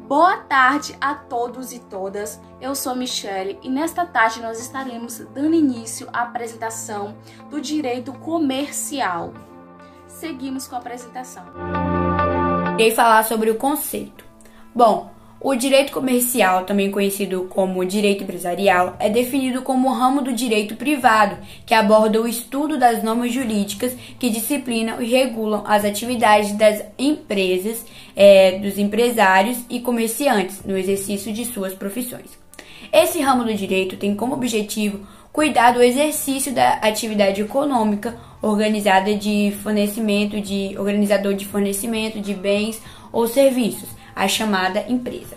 Boa tarde a todos e todas, eu sou Michele e nesta tarde nós estaremos dando início à apresentação do direito comercial. Seguimos com a apresentação. Irei falar sobre o conceito. Bom, o direito comercial, também conhecido como direito empresarial, é definido como um ramo do direito privado que aborda o estudo das normas jurídicas que disciplinam e regulam as atividades das empresas, dos empresários e comerciantes no exercício de suas profissões. Esse ramo do direito tem como objetivo cuidar do exercício da atividade econômica organizador de fornecimento de bens ou serviços, a chamada empresa.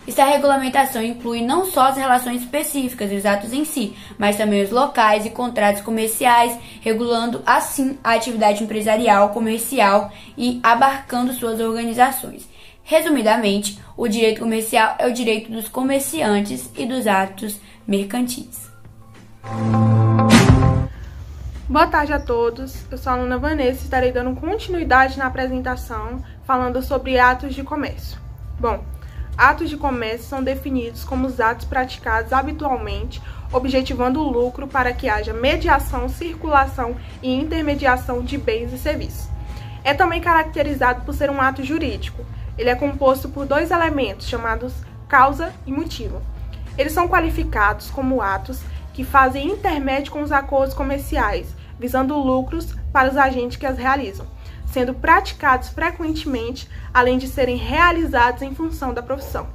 Essa regulamentação inclui não só as relações específicas e os atos em si, mas também os locais e contratos comerciais, regulando assim a atividade empresarial, comercial e abarcando suas organizações. Resumidamente, o direito comercial é o direito dos comerciantes e dos atos mercantis. Boa tarde a todos, eu sou a aluna Vanessa e estarei dando continuidade na apresentação falando sobre atos de comércio. Bom, atos de comércio são definidos como os atos praticados habitualmente, objetivando o lucro para que haja mediação, circulação e intermediação de bens e serviços. É também caracterizado por ser um ato jurídico. Ele é composto por dois elementos chamados causa e motivo. Eles são qualificados como atos que fazem intermédio com os acordos comerciais, visando lucros para os agentes que as realizam, sendo praticados frequentemente, além de serem realizados em função da profissão.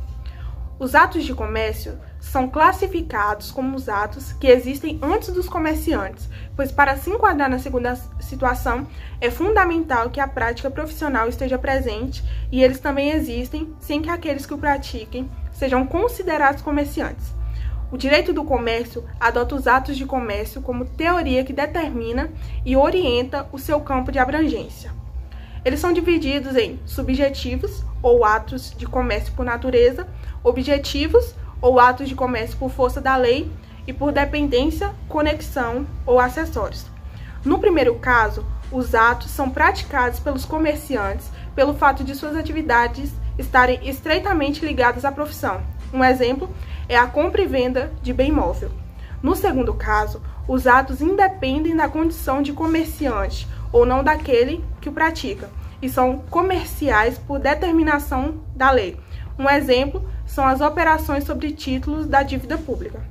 Os atos de comércio são classificados como os atos que existem antes dos comerciantes, pois para se enquadrar na segunda situação, é fundamental que a prática profissional esteja presente e eles também existem sem que aqueles que o pratiquem sejam considerados comerciantes. O direito do comércio adota os atos de comércio como teoria que determina e orienta o seu campo de abrangência. Eles são divididos em subjetivos, ou atos de comércio por natureza, objetivos, ou atos de comércio por força da lei, e por dependência, conexão ou acessórios. No primeiro caso, os atos são praticados pelos comerciantes pelo fato de suas atividades estarem estreitamente ligadas à profissão. Um exemplo é a compra e venda de bem móvel. No segundo caso, os atos independem da condição de comerciante ou não daquele que o pratica e são comerciais por determinação da lei. Um exemplo são as operações sobre títulos da dívida pública.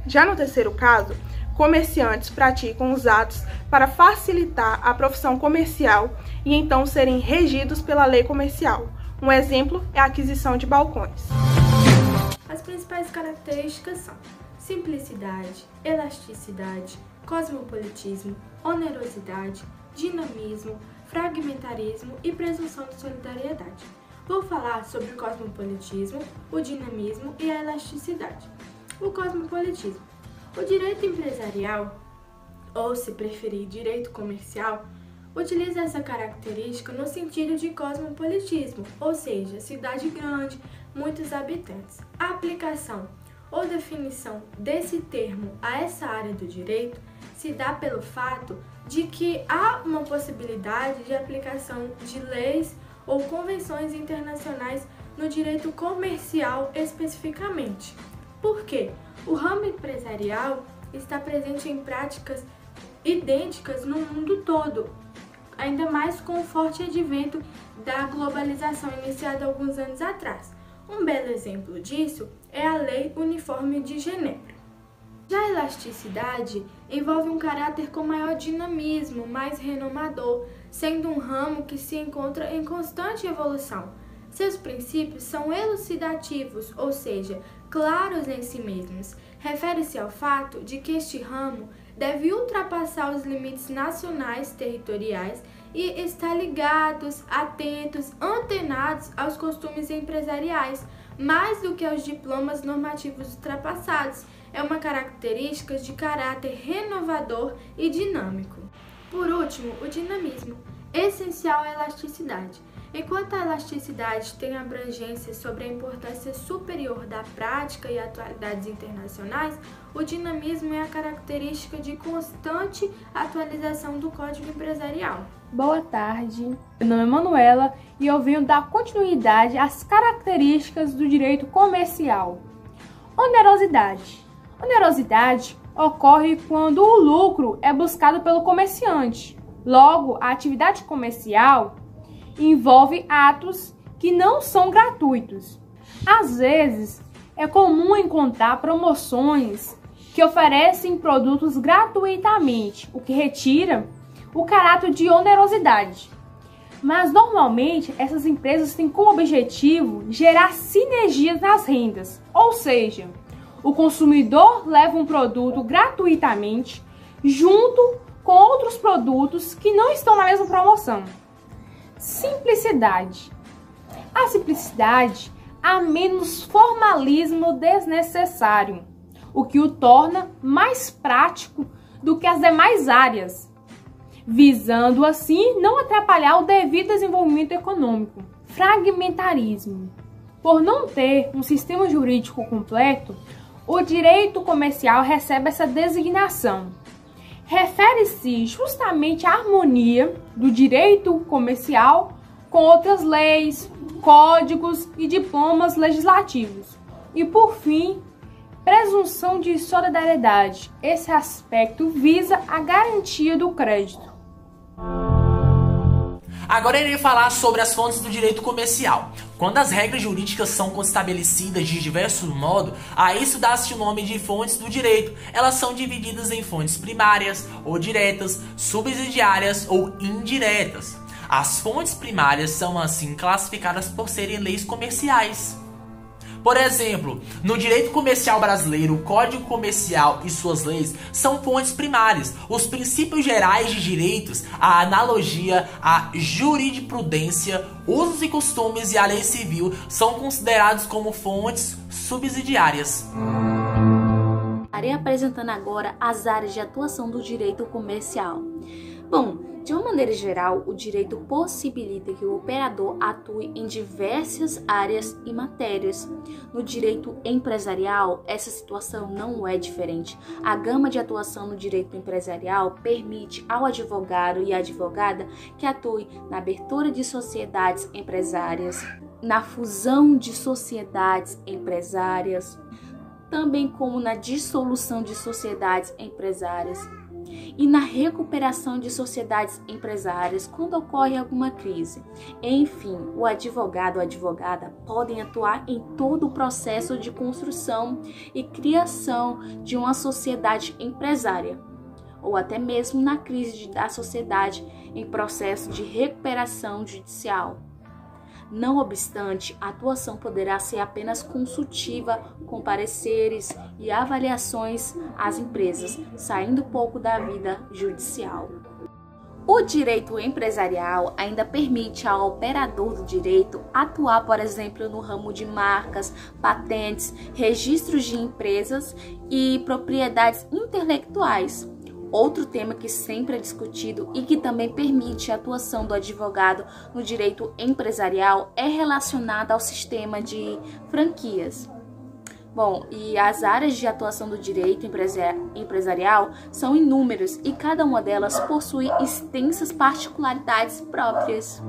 Já no terceiro caso, comerciantes praticam os atos para facilitar a profissão comercial e então serem regidos pela lei comercial. Um exemplo é a aquisição de balcões. As principais características são simplicidade, elasticidade, cosmopolitismo, onerosidade, dinamismo, fragmentarismo e presunção de solidariedade. Vou falar sobre o cosmopolitismo, o dinamismo e a elasticidade. O cosmopolitismo. O direito empresarial, ou se preferir direito comercial, utiliza essa característica no sentido de cosmopolitismo, ou seja, cidade grande, muitos habitantes. A aplicação ou definição desse termo a essa área do direito se dá pelo fato de que há uma possibilidade de aplicação de leis ou convenções internacionais no direito comercial especificamente. Por quê? O ramo empresarial está presente em práticas idênticas no mundo todo, ainda mais com o forte advento da globalização iniciada alguns anos atrás. Um belo exemplo disso é a Lei Uniforme de Genebra. Já a elasticidade envolve um caráter com maior dinamismo, mais renovador, sendo um ramo que se encontra em constante evolução. Seus princípios são elucidativos, ou seja, claros em si mesmos. Refere-se ao fato de que este ramo deve ultrapassar os limites nacionais, territoriais e estar ligados, atentos, antenados aos costumes empresariais, mais do que aos diplomas normativos ultrapassados. É uma característica de caráter renovador e dinâmico. Por último, o dinamismo. Essencial à elasticidade. Enquanto a elasticidade tem abrangência sobre a importância superior da prática e atualidades internacionais, o dinamismo é a característica de constante atualização do Código Empresarial. Boa tarde, meu nome é Manuela e eu venho dar continuidade às características do direito comercial. Onerosidade. Onerosidade ocorre quando o lucro é buscado pelo comerciante. Logo, a atividade comercial envolve atos que não são gratuitos. Às vezes, é comum encontrar promoções que oferecem produtos gratuitamente, o que retira o caráter de onerosidade. Mas, normalmente, essas empresas têm como objetivo gerar sinergias nas rendas, ou seja, o consumidor leva um produto gratuitamente junto com outros produtos que não estão na mesma promoção. Simplicidade. A simplicidade há menos formalismo desnecessário, o que o torna mais prático do que as demais áreas, visando assim não atrapalhar o devido desenvolvimento econômico. Fragmentarismo. Por não ter um sistema jurídico completo, o direito comercial recebe essa designação. Refere-se justamente à harmonia do direito comercial com outras leis, códigos e diplomas legislativos. E, por fim, presunção de solidariedade. Esse aspecto visa a garantia do crédito. Agora irei falar sobre as fontes do direito comercial. Quando as regras jurídicas são estabelecidas de diversos modos, a isso dá-se o nome de fontes do direito. Elas são divididas em fontes primárias ou diretas, subsidiárias ou indiretas. As fontes primárias são assim classificadas por serem leis comerciais. Por exemplo, no direito comercial brasileiro, o Código Comercial e suas leis são fontes primárias. Os princípios gerais de direitos, a analogia, a jurisprudência, usos e costumes e a lei civil são considerados como fontes subsidiárias. Estarei apresentando agora as áreas de atuação do direito comercial. Bom, de uma maneira geral, o direito possibilita que o operador atue em diversas áreas e matérias. No direito empresarial, essa situação não é diferente. A gama de atuação no direito empresarial permite ao advogado e advogada que atue na abertura de sociedades empresárias, na fusão de sociedades empresárias, também como na dissolução de sociedades empresárias e na recuperação de sociedades empresárias quando ocorre alguma crise. Enfim, o advogado ou advogada podem atuar em todo o processo de construção e criação de uma sociedade empresária, ou até mesmo na crise da sociedade em processo de recuperação judicial. Não obstante, a atuação poderá ser apenas consultiva, com pareceres e avaliações às empresas, saindo pouco da vida judicial. O direito empresarial ainda permite ao operador do direito atuar, por exemplo, no ramo de marcas, patentes, registros de empresas e propriedades intelectuais. Outro tema que sempre é discutido e que também permite a atuação do advogado no direito empresarial é relacionado ao sistema de franquias. Bom, e as áreas de atuação do direito empresarial são inúmeras e cada uma delas possui extensas particularidades próprias.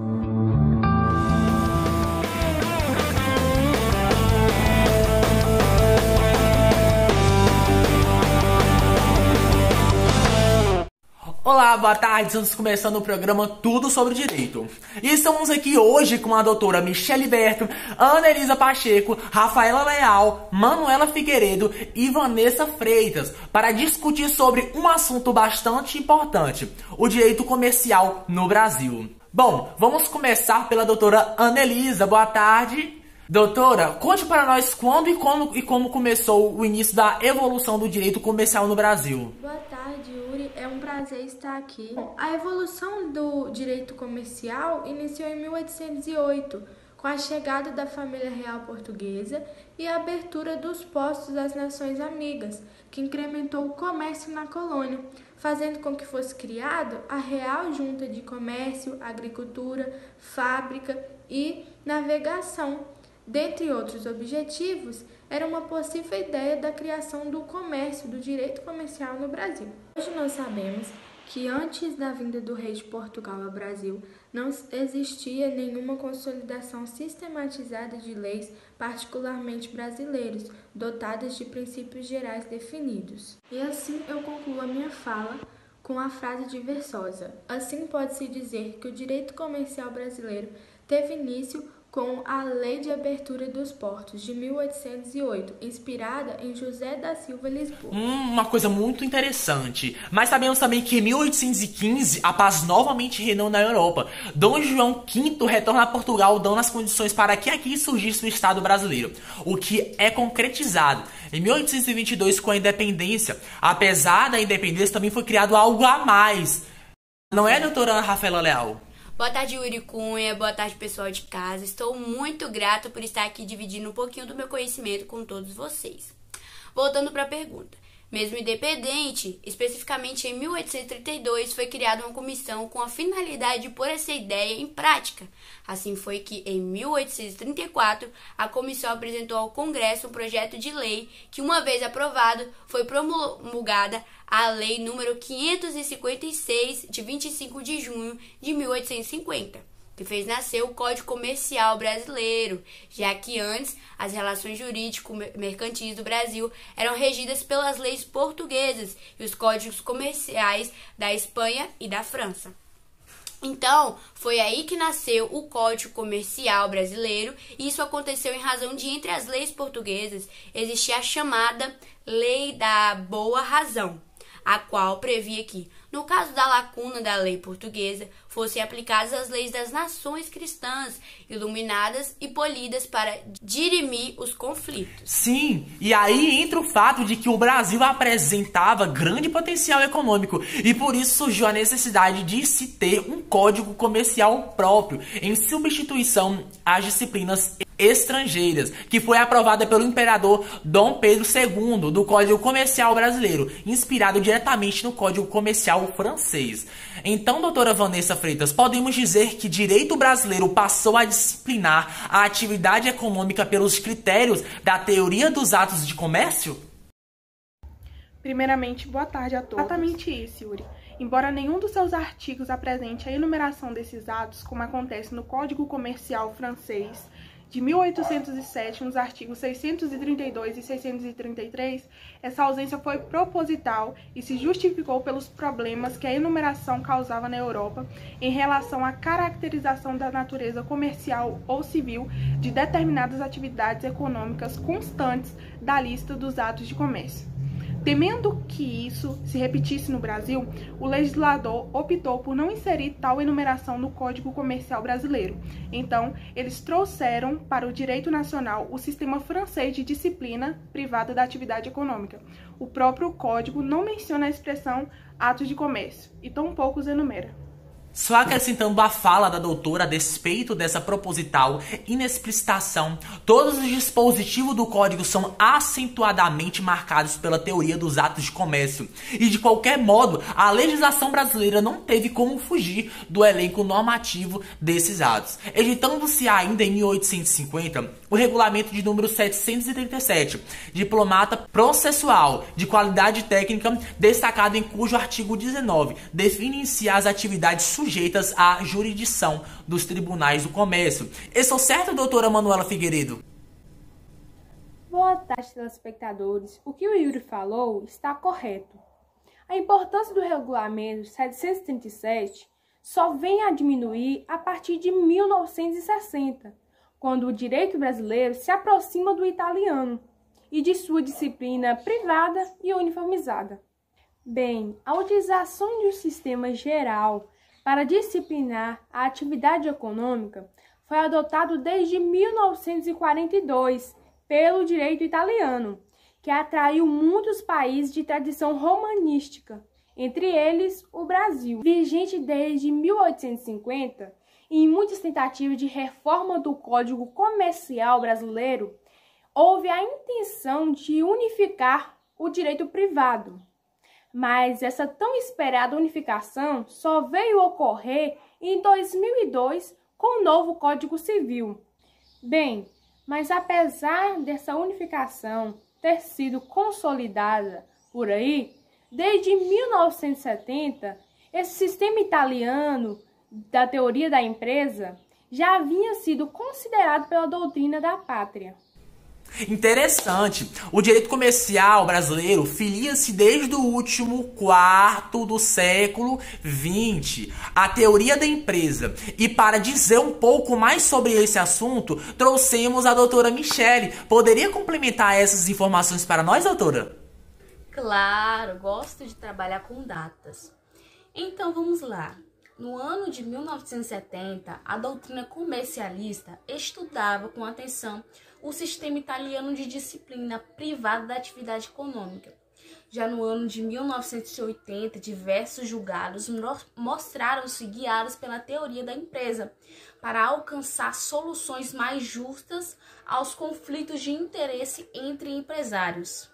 Olá, boa tarde, estamos começando o programa Tudo sobre Direito. E estamos aqui hoje com a doutora Michele Berto, Ana Elisa Pacheco, Rafaela Leal, Manuela Figueiredo e Vanessa Freitas para discutir sobre um assunto bastante importante, o direito comercial no Brasil. Bom, vamos começar pela doutora Ana Elisa. Boa tarde. Doutora, conte para nós quando e como começou o início da evolução do direito comercial no Brasil. Boa tarde, Yuri. É um prazer estar aqui. A evolução do direito comercial iniciou em 1808, com a chegada da família real portuguesa e a abertura dos postos das nações amigas, que incrementou o comércio na colônia, fazendo com que fosse criado a Real Junta de Comércio, Agricultura, Fábrica e Navegação. Dentre outros objetivos, era uma possível ideia da criação do comércio, do direito comercial no Brasil. Hoje nós sabemos que antes da vinda do rei de Portugal ao Brasil, não existia nenhuma consolidação sistematizada de leis particularmente brasileiras, dotadas de princípios gerais definidos. E assim eu concluo a minha fala com a frase de Versosa. Assim pode-se dizer que o direito comercial brasileiro teve início com a Lei de Abertura dos Portos, de 1808, inspirada em José da Silva Lisboa. Uma coisa muito interessante. Mas sabemos também que em 1815 a paz novamente reinou na Europa. Dom João V retorna a Portugal, dando as condições para que aqui surgisse o Estado brasileiro, o que é concretizado em 1822 com a independência. Apesar da independência, também foi criado algo a mais. Não é, doutora Rafaela Leal? Boa tarde, Yuri Cunha. Boa tarde, pessoal de casa. Estou muito grata por estar aqui dividindo um pouquinho do meu conhecimento com todos vocês. Voltando para a pergunta. Mesmo independente, especificamente em 1832, foi criada uma comissão com a finalidade de pôr essa ideia em prática. Assim foi que, em 1834, a comissão apresentou ao Congresso um projeto de lei que, uma vez aprovado, foi promulgada a Lei número 556, de 25 de junho de 1850. Que fez nascer o Código Comercial Brasileiro, já que antes as relações jurídico-mercantis do Brasil eram regidas pelas leis portuguesas e os códigos comerciais da Espanha e da França. Então, foi aí que nasceu o Código Comercial Brasileiro, e isso aconteceu em razão de, entre as leis portuguesas, existir a chamada Lei da Boa Razão, a qual previa que, no caso da lacuna da lei portuguesa, fossem aplicadas as leis das nações cristãs, iluminadas e polidas para dirimir os conflitos. Sim, e aí entra o fato de que o Brasil apresentava grande potencial econômico e por isso surgiu a necessidade de se ter um código comercial próprio, em substituição às disciplinas estrangeiras, que foi aprovada pelo imperador Dom Pedro II, do Código Comercial Brasileiro, inspirado diretamente no Código Comercial francês. Então, doutora Vanessa Freitas, podemos dizer que direito brasileiro passou a disciplinar a atividade econômica pelos critérios da teoria dos atos de comércio? Primeiramente, boa tarde a todos. Exatamente isso, Yuri. Embora nenhum dos seus artigos apresente a enumeração desses atos, como acontece no Código Comercial francês, de 1807, nos artigos 632 e 633, essa ausência foi proposital e se justificou pelos problemas que a enumeração causava na Europa em relação à caracterização da natureza comercial ou civil de determinadas atividades econômicas constantes da lista dos atos de comércio. Temendo que isso se repetisse no Brasil, o legislador optou por não inserir tal enumeração no Código Comercial Brasileiro. Então, eles trouxeram para o direito nacional o sistema francês de disciplina privada da atividade econômica. O próprio código não menciona a expressão atos de comércio, e tampouco os enumera. Só acrescentando a fala da doutora a despeito dessa proposital inexplicitação, todos os dispositivos do código são acentuadamente marcados pela teoria dos atos de comércio. E de qualquer modo, a legislação brasileira não teve como fugir do elenco normativo desses atos. Editando-se ainda em 1850 o regulamento de número 737, diplomata processual de qualidade técnica, destacado em cujo artigo 19 define-se as atividades sujeitas à jurisdição dos tribunais do comércio. Estou certo, doutora Manuela Figueiredo? Boa tarde, telespectadores. O que o Yuri falou está correto. A importância do regulamento 737 só vem a diminuir a partir de 1960, quando o direito brasileiro se aproxima do italiano e de sua disciplina privada e uniformizada. Bem, a utilização de um sistema geral para disciplinar a atividade econômica foi adotado desde 1942 pelo direito italiano, que atraiu muitos países de tradição romanística, entre eles o Brasil. Vigente desde 1850, e em muitas tentativas de reforma do Código Comercial Brasileiro, houve a intenção de unificar o direito privado. Mas essa tão esperada unificação só veio ocorrer em 2002 com o novo Código Civil. Bem, mas apesar dessa unificação ter sido consolidada por aí, desde 1970, Esse sistema italiano da teoria da empresa já havia sido considerado pela doutrina da pátria. Interessante. O direito comercial brasileiro filia-se desde o último quarto do século XX à teoria da empresa. E para dizer um pouco mais sobre esse assunto, trouxemos a doutora Michele. Poderia complementar essas informações para nós, doutora? Claro, gosto de trabalhar com datas. Então vamos lá. No ano de 1970, a doutrina comercialista estudava com atenção o sistema italiano de disciplina privada da atividade econômica. Já no ano de 1980, diversos julgados mostraram-se guiados pela teoria da empresa para alcançar soluções mais justas aos conflitos de interesse entre empresários.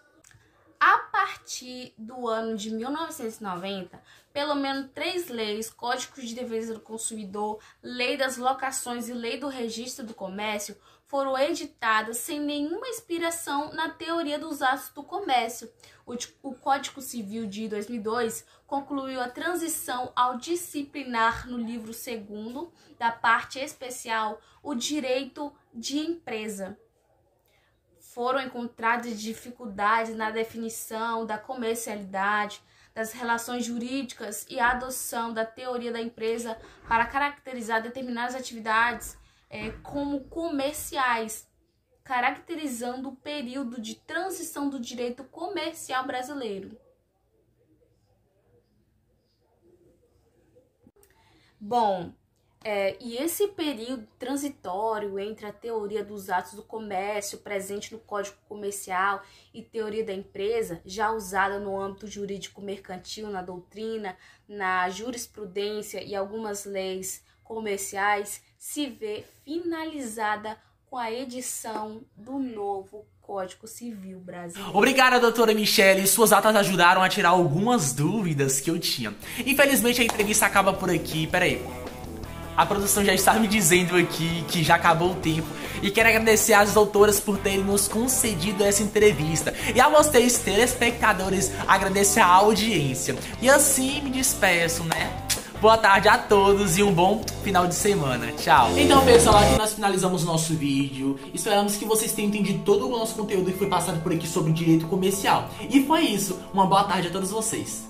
A partir do ano de 1990, pelo menos 3 leis, Código de Defesa do Consumidor, Lei das Locações e Lei do Registro do Comércio, foram editadas sem nenhuma inspiração na teoria dos atos do comércio. O Código Civil de 2002 concluiu a transição ao disciplinar no livro 2º da parte especial, o direito de empresa. Foram encontradas dificuldades na definição da comercialidade, das relações jurídicas e a adoção da teoria da empresa para caracterizar determinadas atividades como comerciais, caracterizando o período de transição do direito comercial brasileiro. Bom, e esse período transitório entre a teoria dos atos do comércio presente no Código Comercial e teoria da empresa, já usada no âmbito jurídico mercantil, na doutrina, na jurisprudência e algumas leis comerciais, se vê finalizada com a edição do novo Código Civil brasileiro. Obrigada, doutora Michele. Suas atas ajudaram a tirar algumas dúvidas que eu tinha. Infelizmente, a entrevista acaba por aqui. Peraí. A produção já está me dizendo aqui que já acabou o tempo. E quero agradecer às doutoras por terem nos concedido essa entrevista. E a vocês, telespectadores, agradecer a audiência. E assim me despeço, né? Boa tarde a todos e um bom final de semana. Tchau. Então, pessoal, aqui nós finalizamos o nosso vídeo. Esperamos que vocês tenham entendido todo o nosso conteúdo que foi passado por aqui sobre o direito comercial. E foi isso. Uma boa tarde a todos vocês.